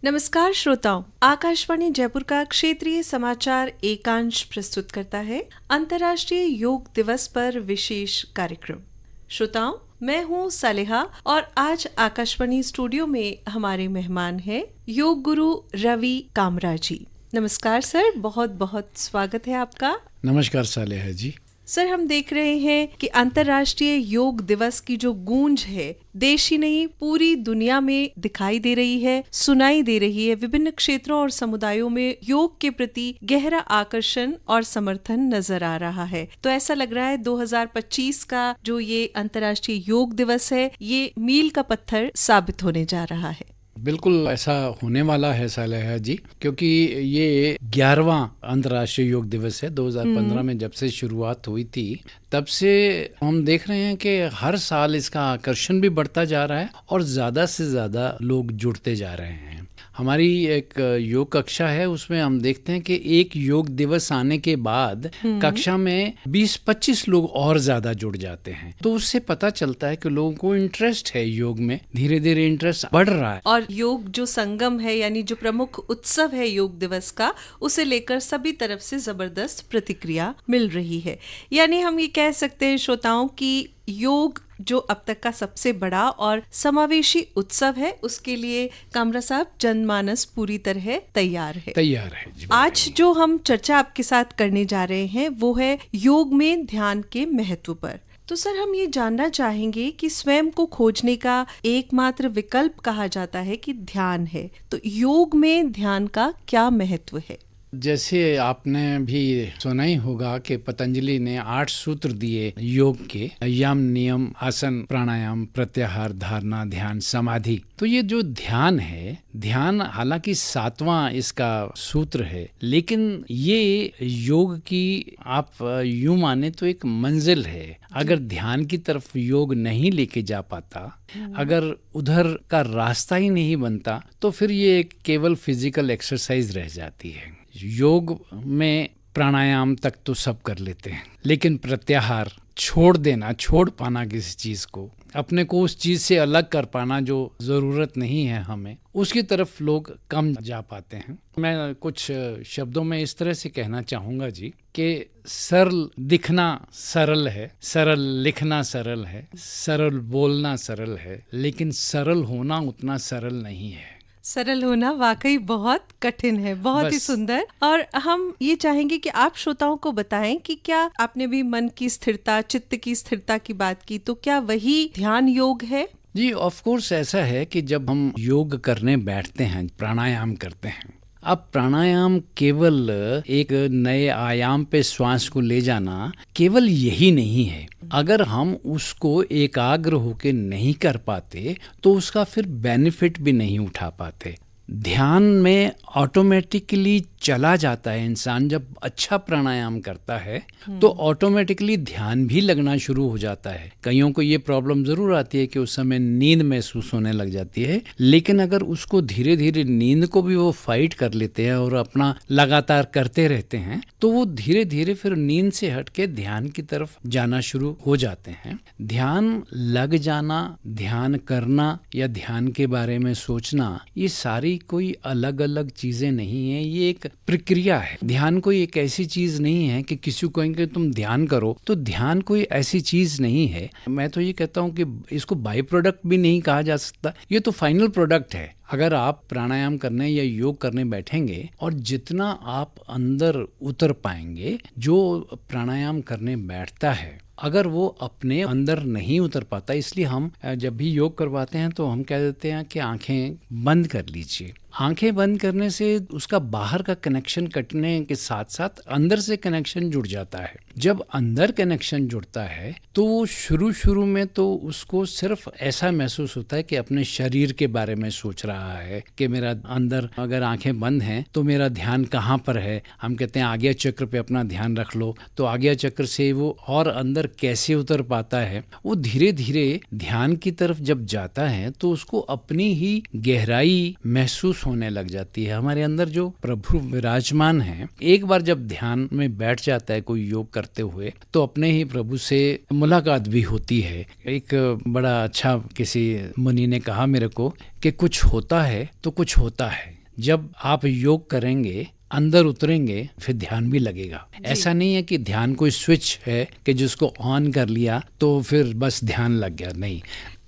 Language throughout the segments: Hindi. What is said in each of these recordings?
नमस्कार श्रोताओं, आकाशवाणी जयपुर का क्षेत्रीय समाचार एकांश प्रस्तुत करता है अंतर्राष्ट्रीय योग दिवस पर विशेष कार्यक्रम। श्रोताओं, मैं हूँ सालेहा और आज आकाशवाणी स्टूडियो में हमारे मेहमान हैं योग गुरु रवि कामरा जी। नमस्कार सर, बहुत बहुत स्वागत है आपका। नमस्कार सालेहा जी। सर, हम देख रहे हैं कि अंतर्राष्ट्रीय योग दिवस की जो गूंज है देश ही नहीं पूरी दुनिया में दिखाई दे रही है, सुनाई दे रही है। विभिन्न क्षेत्रों और समुदायों में योग के प्रति गहरा आकर्षण और समर्थन नजर आ रहा है। तो ऐसा लग रहा है 2025 का जो ये अंतर्राष्ट्रीय योग दिवस है ये मील का पत्थर साबित होने जा रहा है। बिल्कुल ऐसा होने वाला है सालेहा जी, क्योंकि ये 11वां अंतर्राष्ट्रीय योग दिवस है। 2015 में जब से शुरुआत हुई थी तब से हम देख रहे हैं कि हर साल इसका आकर्षण भी बढ़ता जा रहा है और ज़्यादा से ज़्यादा लोग जुड़ते जा रहे हैं। हमारी एक योग कक्षा है, उसमें हम देखते हैं कि एक योग दिवस आने के बाद कक्षा में 20-25 लोग और ज्यादा जुड़ जाते हैं। तो उससे पता चलता है कि लोगों को इंटरेस्ट है योग में, धीरे धीरे इंटरेस्ट बढ़ रहा है। और योग जो संगम है यानी जो प्रमुख उत्सव है योग दिवस का, उसे लेकर सभी तरफ से जबरदस्त प्रतिक्रिया मिल रही है। यानी हम ये कह सकते हैं श्रोताओं कि योग जो अब तक का सबसे बड़ा और समावेशी उत्सव है, उसके लिए कामरा साहब जनमानस पूरी तरह तैयार है जी। आज जो हम चर्चा आपके साथ करने जा रहे हैं वो है योग में ध्यान के महत्व पर। तो सर, हम ये जानना चाहेंगे कि स्वयं को खोजने का एकमात्र विकल्प कहा जाता है कि ध्यान है, तो योग में ध्यान का क्या महत्व है? जैसे आपने भी सुना ही होगा कि पतंजलि ने 8 सूत्र दिए योग के, यम, नियम, आसन, प्राणायाम, प्रत्याहार, धारणा, ध्यान, समाधि। तो ये जो ध्यान है, ध्यान हालांकि 7वां इसका सूत्र है, लेकिन ये योग की आप यूं माने तो एक मंजिल है। अगर ध्यान की तरफ योग नहीं लेके जा पाता, अगर उधर का रास्ता ही नहीं बनता, तो फिर ये केवल फिजिकल एक्सरसाइज रह जाती है। योग में प्राणायाम तक तो सब कर लेते हैं, लेकिन प्रत्याहार, छोड़ देना, छोड़ पाना किसी चीज को, अपने को उस चीज से अलग कर पाना जो जरूरत नहीं है हमें, उसकी तरफ लोग कम जा पाते हैं। मैं कुछ शब्दों में इस तरह से कहना चाहूंगा जी कि सरल दिखना सरल है, सरल लिखना सरल है, सरल बोलना सरल है, लेकिन सरल होना उतना सरल नहीं है। सरल होना वाकई बहुत कठिन है। बहुत ही सुंदर। और हम ये चाहेंगे कि आप श्रोताओं को बताएं कि क्या आपने भी मन की स्थिरता, चित्त की स्थिरता की बात की, तो क्या वही ध्यान योग है? जी, ऑफ कोर्स ऐसा है कि जब हम योग करने बैठते हैं, प्राणायाम करते हैं, अब प्राणायाम केवल एक नए आयाम पे श्वास को ले जाना केवल यही नहीं है। अगर हम उसको एकाग्र होके नहीं कर पाते तो उसका फिर बेनिफिट भी नहीं उठा पाते। ध्यान में ऑटोमेटिकली चला जाता है इंसान। जब अच्छा प्राणायाम करता है तो ऑटोमेटिकली ध्यान भी लगना शुरू हो जाता है। कईयों को ये प्रॉब्लम जरूर आती है कि उस समय नींद महसूस होने लग जाती है, लेकिन अगर उसको धीरे धीरे नींद को भी वो फाइट कर लेते हैं और अपना लगातार करते रहते हैं, तो वो धीरे धीरे फिर नींद से हट के ध्यान की तरफ जाना शुरू हो जाते हैं। ध्यान लग जाना, ध्यान करना या ध्यान के बारे में सोचना, ये सारी कोई अलग अलग चीजें नहीं है, ये एक प्रक्रिया है। ध्यान कोई एक ऐसी चीज नहीं है कि किसी को कहेंगे तुम ध्यान करो, तो ध्यान कोई ऐसी चीज नहीं है। मैं तो ये कहता हूँ कि इसको बाई प्रोडक्ट भी नहीं कहा जा सकता, ये तो फाइनल प्रोडक्ट है। अगर आप प्राणायाम करने या योग करने बैठेंगे और जितना आप अंदर उतर पाएंगे, जो प्राणायाम करने बैठता है अगर वो अपने अंदर नहीं उतर पाता, इसलिए हम जब भी योग करवाते हैं तो हम कह देते हैं कि आंखें बंद कर लीजिए। आंखें बंद करने से उसका बाहर का कनेक्शन कटने के साथ साथ अंदर से कनेक्शन जुड़ जाता है। जब अंदर कनेक्शन जुड़ता है तो शुरू में तो उसको सिर्फ ऐसा महसूस होता है कि अपने शरीर के बारे में सोच रहा है कि मेरा अंदर, अगर आंखें बंद हैं तो मेरा ध्यान कहाँ पर है। हम कहते हैं आज्ञा चक्र पे अपना ध्यान रख लो, तो आज्ञा चक्र से वो और अंदर कैसे उतर पाता है। वो धीरे धीरे ध्यान की तरफ जब जाता है तो उसको अपनी ही गहराई महसूस होने लग जाती है। हमारे अंदर जो प्रभु विराजमान है, एक बार जब ध्यान में बैठ जाता है कोई योग करते हुए, तो अपने ही प्रभु से मुलाकात भी होती है। एक बड़ा अच्छा किसी मुनि ने कहा मेरे को कि कुछ होता होता है तो कुछ होता है। जब आप योग करेंगे, अंदर उतरेंगे, फिर ध्यान भी लगेगा। ऐसा नहीं है कि ध्यान कोई स्विच है कि जिसको ऑन कर लिया तो फिर बस ध्यान लग गया, नहीं।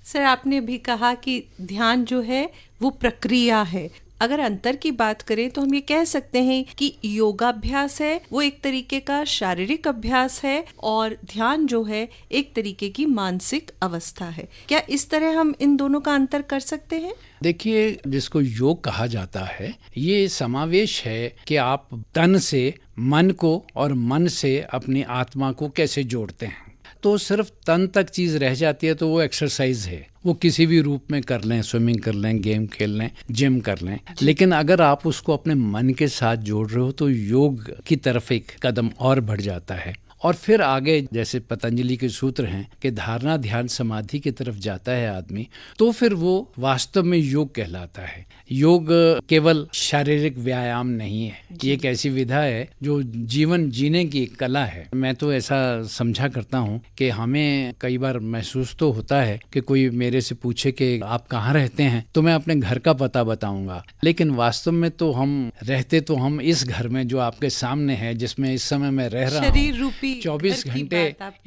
सर, आपने भी कहा कि ध्यान जो है वो प्रक्रिया है। अगर अंतर की बात करें तो हम ये कह सकते हैं कि योगाभ्यास है वो एक तरीके का शारीरिक अभ्यास है और ध्यान जो है एक तरीके की मानसिक अवस्था है। क्या इस तरह हम इन दोनों का अंतर कर सकते हैं? देखिए, जिसको योग कहा जाता है ये समावेश है कि आप तन से मन को और मन से अपनी आत्मा को कैसे जोड़ते हैं। तो सिर्फ तन तक चीज रह जाती है तो वो एक्सरसाइज है, वो किसी भी रूप में कर लें, स्विमिंग कर लें, गेम खेल लें, जिम कर लें। लेकिन अगर आप उसको अपने मन के साथ जोड़ रहे हो तो योग की तरफ एक कदम और बढ़ जाता है। और फिर आगे जैसे पतंजलि के सूत्र हैं कि धारणा ध्यान समाधि की तरफ जाता है आदमी, तो फिर वो वास्तव में योग कहलाता है। योग केवल शारीरिक व्यायाम नहीं है, ये एक ऐसी विधा है जो जीवन जीने की एक कला है। मैं तो ऐसा समझा करता हूँ कि हमें कई बार महसूस तो होता है कि कोई मेरे से पूछे कि आप कहाँ रहते हैं तो मैं अपने घर का पता बताऊंगा, लेकिन वास्तव में तो हम रहते तो हम इस घर में जो आपके सामने है, जिसमें इस समय मैं रह रहा हूँ, 24 घंटे,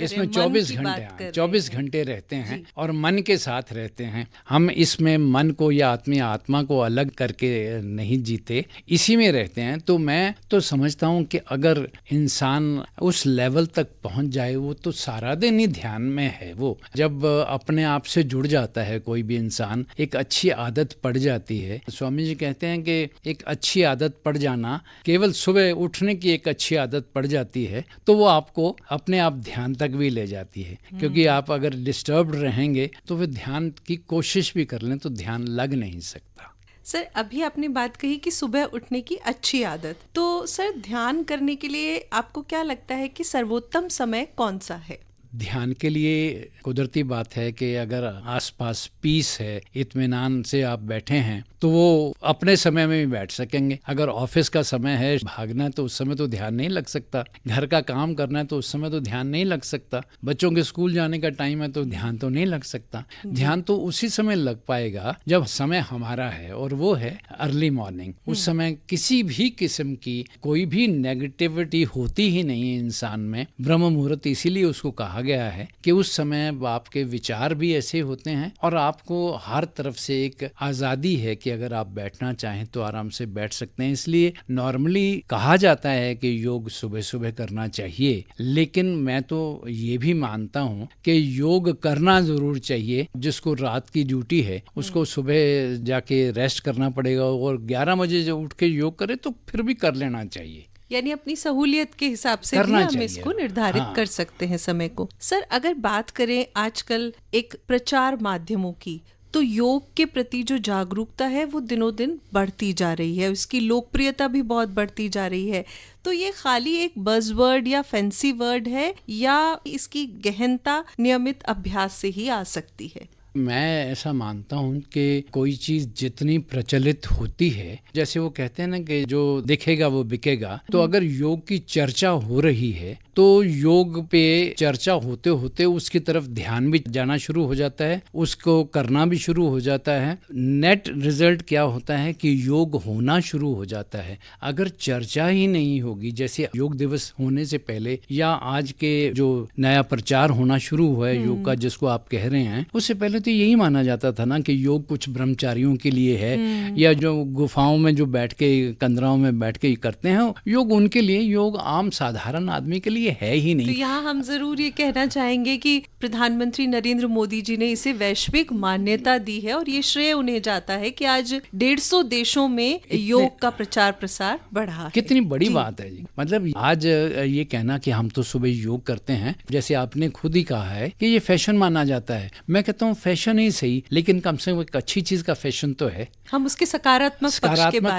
इसमें 24 घंटे रहते हैं और मन के साथ रहते हैं। हम इसमें मन को या अपनी आत्मा को अलग करके नहीं जीते, इसी में रहते हैं। तो मैं तो समझता हूँ कि अगर इंसान उस लेवल तक पहुंच जाए, वो तो सारा दिन ही ध्यान में है। वो जब अपने आप से जुड़ जाता है कोई भी इंसान, एक अच्छी आदत पड़ जाती है। स्वामी जी कहते हैं कि एक अच्छी आदत पड़ जाना, केवल सुबह उठने की एक अच्छी आदत पड़ जाती है तो वो आपको अपने आप ध्यान तक भी ले जाती है। क्योंकि आप अगर डिस्टर्ब्ड रहेंगे तो फिर ध्यान की कोशिश भी कर लें तो ध्यान लग नहीं सकता। सर, अभी आपने बात कही कि सुबह उठने की अच्छी आदत, तो सर ध्यान करने के लिए आपको क्या लगता है कि सर्वोत्तम समय कौन सा है? ध्यान के लिए कुदरती बात है कि अगर आसपास पीस है, इत्मीनान से आप बैठे हैं तो वो अपने समय में भी बैठ सकेंगे। अगर ऑफिस का समय है, भागना है, तो उस समय तो ध्यान नहीं लग सकता। घर का काम करना है तो उस समय तो ध्यान नहीं लग सकता। बच्चों के स्कूल जाने का टाइम है तो ध्यान तो नहीं लग सकता। ध्यान तो उसी समय लग पाएगा जब समय हमारा है, और वो है अर्ली मॉर्निंग। उस समय किसी भी किस्म की कोई भी नेगेटिविटी होती ही नहीं है इंसान में। ब्रह्म मुहूर्त इसीलिए उसको कहा गया है कि उस समय आपके विचार भी ऐसे होते हैं और आपको हर तरफ से एक आजादी है कि अगर आप बैठना चाहें तो आराम से बैठ सकते हैं। इसलिए नॉर्मली कहा जाता है कि योग सुबह सुबह करना चाहिए, लेकिन मैं तो ये भी मानता हूँ कि योग करना जरूर चाहिए। जिसको रात की ड्यूटी है उसको सुबह जाके रेस्ट करना पड़ेगा, और 11 बजे जब उठ के योग करे तो फिर भी कर लेना चाहिए। यानी अपनी सहूलियत के हिसाब से भी हम इसको निर्धारित कर सकते हैं समय को। सर, अगर बात करें आजकल एक प्रचार माध्यमों की, तो योग के प्रति जो जागरूकता है वो दिनों दिन बढ़ती जा रही है, उसकी लोकप्रियता भी बहुत बढ़ती जा रही है। तो ये खाली एक बज़वर्ड या फैंसी वर्ड है या इसकी गहनता नियमित अभ्यास से ही आ सकती है? मैं ऐसा मानता हूँ कि कोई चीज जितनी प्रचलित होती है, जैसे वो कहते हैं ना कि जो दिखेगा वो बिकेगा, तो अगर योग की चर्चा हो रही है तो योग पे चर्चा होते होते उसकी तरफ ध्यान भी जाना शुरू हो जाता है, उसको करना भी शुरू हो जाता है। नेट रिजल्ट क्या होता है कि योग होना शुरू हो जाता है। अगर चर्चा ही नहीं होगी, जैसे योग दिवस होने से पहले या आज के जो नया प्रचार होना शुरू हुआ है योग का, जिसको आप कह रहे हैं, उससे पहले तो यही माना जाता था ना कि योग कुछ ब्रह्मचारियों के लिए है, या जो गुफाओं में जो बैठ के कंदराओं में बैठ के करते हैं योग, उनके लिए। योग आम साधारण आदमी के लिए है ही नहीं। तो यहाँ हम जरूर ये कहना चाहेंगे कि प्रधानमंत्री नरेंद्र मोदी जी ने इसे वैश्विक मान्यता दी है और ये श्रेय उन्हें जाता है कि आज 150 देशों में योग का प्रचार प्रसार बढ़ा है। कितनी बड़ी बात है जी। मतलब आज ये कहना कि हम तो सुबह योग करते हैं, जैसे आपने खुद ही कहा है कि ये फैशन माना जाता है। मैं कहता हूँ फैशन ही सही, लेकिन कम से कम एक अच्छी चीज का फैशन तो है। हम उसके सकारात्मक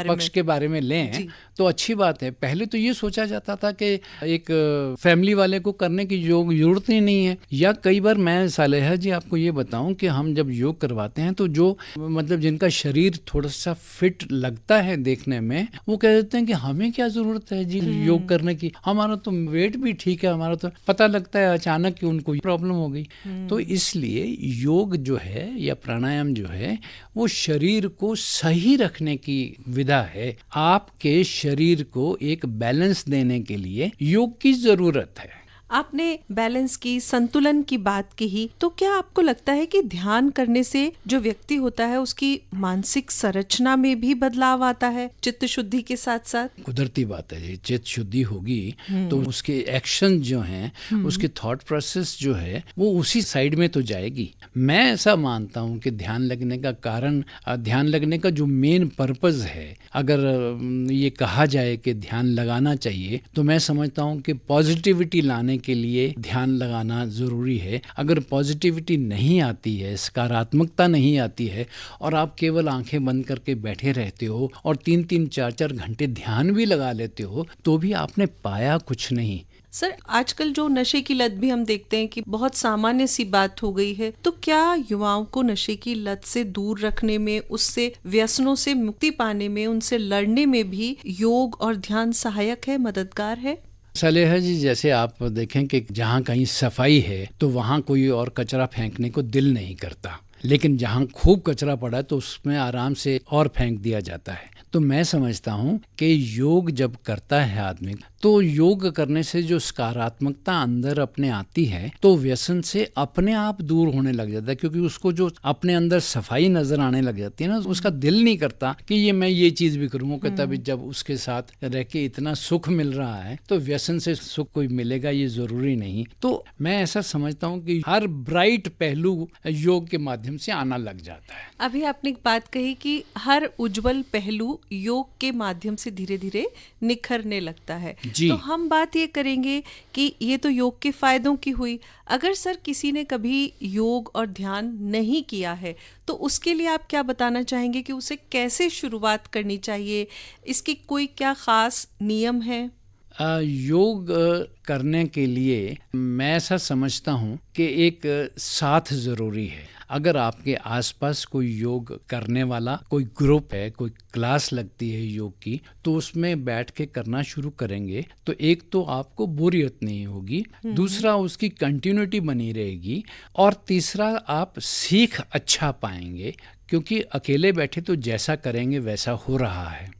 पक्ष के बारे में लें तो अच्छी बात है। पहले तो ये सोचा जाता था कि एक फैमिली वाले को करने की योग जरूरत ही नहीं है। या कई बार मैं सालेहा जी आपको ये बताऊं कि हम जब योग करवाते हैं तो जो मतलब जिनका शरीर थोड़ा सा फिट लगता है देखने में, वो कह देते हैं कि हमें क्या जरूरत है जी योग करने की, हमारा तो वेट भी ठीक है, हमारा तो पता लगता है अचानक कि उनको प्रॉब्लम हो गई। तो इसलिए योग जो है या प्राणायाम जो है वो शरीर को सही रखने की विधा है। आपके शरीर को एक बैलेंस देने के लिए योग की जरूरत है। आपने बैलेंस की, संतुलन की बात कही, तो क्या आपको लगता है कि ध्यान करने से जो व्यक्ति होता है उसकी मानसिक संरचना में भी बदलाव आता है चित्त शुद्धि के साथ साथ? कुदरती बात है जी, चित्त शुद्धि होगी तो उसके एक्शन जो हैं, उसके थॉट प्रोसेस जो है वो उसी साइड में तो जाएगी। मैं ऐसा मानता हूँ कि ध्यान लगने का कारण, ध्यान लगने का जो मेन पर्पस है, अगर ये कहा जाए कि ध्यान लगाना चाहिए तो मैं समझता हूँ कि पॉजिटिविटी लाने के लिए ध्यान लगाना ज़रूरी है। अगर पॉजिटिविटी नहीं आती है, सकारात्मकता नहीं आती है और आप केवल आंखें बंद करके बैठे रहते हो और 3-3, 4-4 घंटे ध्यान भी लगा लेते हो तो भी आपने पाया कुछ नहीं। सर, आजकल जो नशे की लत भी हम देखते हैं कि बहुत सामान्य सी बात हो गई है, तो क्या युवाओं को नशे की लत से दूर रखने में, उससे व्यसनों से मुक्ति पाने में, उनसे लड़ने में भी योग और ध्यान सहायक है, मददगार है? सलेहा जी, जैसे आप देखें कि जहाँ कहीं सफाई है तो वहाँ कोई और कचरा फेंकने को दिल नहीं करता, लेकिन जहाँ खूब कचरा पड़ा तो उसमें आराम से और फेंक दिया जाता है। तो मैं समझता हूँ कि योग जब करता है आदमी तो योग करने से जो सकारात्मकता अंदर अपने आती है तो व्यसन से अपने आप दूर होने लग जाता है, क्योंकि उसको जो अपने अंदर सफाई नजर आने लग जाती है ना, उसका दिल नहीं करता कि मैं ये चीज भी करूँ। वो कहता है जब उसके साथ रह के इतना सुख मिल रहा है तो व्यसन से सुख कोई मिलेगा ये जरूरी नहीं। तो मैं ऐसा समझता हूँ कि हर ब्राइट पहलू योग के माध्यम से आना लग जाता है। अभी आपने एक बात कही कि हर उज्जवल पहलू योग के माध्यम से धीरे धीरे निखरने लगता है। तो हम बात ये करेंगे कि ये तो योग के फायदों की हुई। अगर सर किसी ने कभी योग और ध्यान नहीं किया है तो उसके लिए आप क्या बताना चाहेंगे कि उसे कैसे शुरुआत करनी चाहिए? इसकी कोई क्या खास नियम है? योग करने के लिए मैं ऐसा समझता हूँ कि एक साथ ज़रूरी है। अगर आपके आसपास कोई योग करने वाला कोई ग्रुप है, कोई क्लास लगती है योग की, तो उसमें बैठ के करना शुरू करेंगे तो एक तो आपको बोरियत नहीं होगी, दूसरा उसकी कंटिन्यूटी बनी रहेगी और तीसरा आप सीख अच्छा पाएंगे, क्योंकि अकेले बैठे तो जैसा करेंगे वैसा हो रहा है।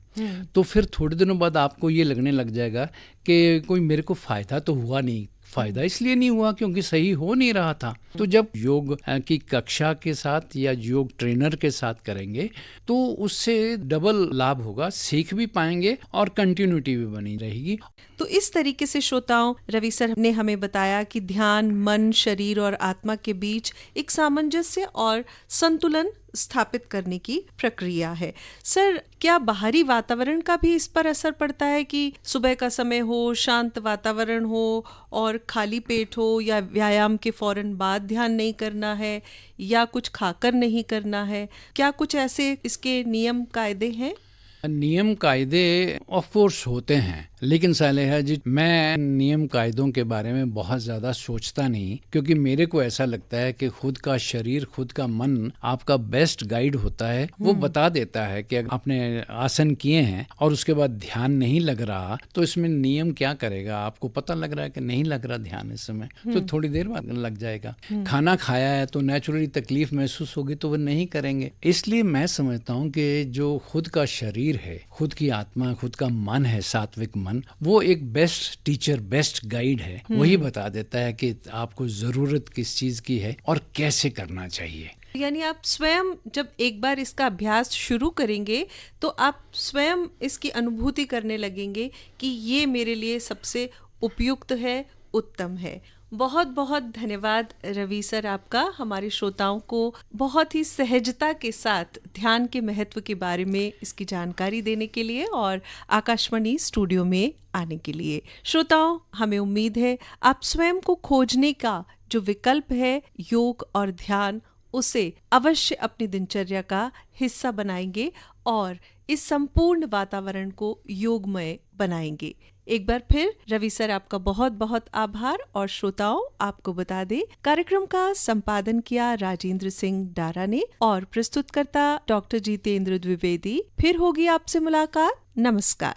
तो फिर थोड़े दिनों बाद आपको ये लगने लग जाएगा कि कोई मेरे को फ़ायदा तो हुआ नहीं। फ़ायदा इसलिए नहीं हुआ क्योंकि सही हो नहीं रहा था। तो जब योग की कक्षा के साथ या योग ट्रेनर के साथ करेंगे तो उससे डबल लाभ होगा, सीख भी पाएंगे और कंटिन्यूटी भी बनी रहेगी। तो इस तरीके से श्रोताओं, रवि सर ने हमें बताया कि ध्यान मन, शरीर और आत्मा के बीच एक सामंजस्य और संतुलन स्थापित करने की प्रक्रिया है। सर, क्या बाहरी वातावरण का भी इस पर असर पड़ता है कि सुबह का समय हो, शांत वातावरण हो और खाली पेट हो, या व्यायाम के फौरन बाद ध्यान नहीं करना है या कुछ खाकर नहीं करना है? क्या कुछ ऐसे इसके नियम कायदे हैं? नियम कायदे ऑफ कोर्स होते हैं, लेकिन सालेहा जी मैं नियम कायदों के बारे में बहुत ज़्यादा सोचता नहीं, क्योंकि मेरे को ऐसा लगता है कि खुद का शरीर, खुद का मन आपका बेस्ट गाइड होता है। वो बता देता है कि अगर आपने आसन किए हैं और उसके बाद ध्यान नहीं लग रहा तो इसमें नियम क्या करेगा। आपको पता लग रहा है कि नहीं लग रहा ध्यान इस समय, तो थोड़ी देर बाद लग जाएगा। खाना खाया है तो नेचुरली तकलीफ महसूस होगी तो वो नहीं करेंगे। इसलिए मैं समझता हूँ कि जो खुद का शरीर है, खुद की आत्मा, खुद का मन है, सात्विक मन, वो एक बेस्ट टीचर, बेस्ट गाइड है। वही बता देता है कि आपको जरूरत किस चीज की है और कैसे करना चाहिए। यानी आप स्वयं जब एक बार इसका अभ्यास शुरू करेंगे तो आप स्वयं इसकी अनुभूति करने लगेंगे कि ये मेरे लिए सबसे उपयुक्त है, उत्तम है। बहुत बहुत धन्यवाद रवि सर आपका, हमारे श्रोताओं को बहुत ही सहजता के साथ ध्यान के महत्व के बारे में इसकी जानकारी देने के लिए और आकाशवाणी स्टूडियो में आने के लिए। श्रोताओं, हमें उम्मीद है आप स्वयं को खोजने का जो विकल्प है योग और ध्यान, उसे अवश्य अपनी दिनचर्या का हिस्सा बनाएंगे और इस संपूर्ण वातावरण को योगमय बनाएंगे। एक बार फिर रवि सर आपका बहुत बहुत आभार। और श्रोताओं, आपको बता दें कार्यक्रम का संपादन किया राजेंद्र सिंह डारा ने और प्रस्तुतकर्ता डॉक्टर जितेंद्र द्विवेदी। फिर होगी आपसे मुलाकात। नमस्कार।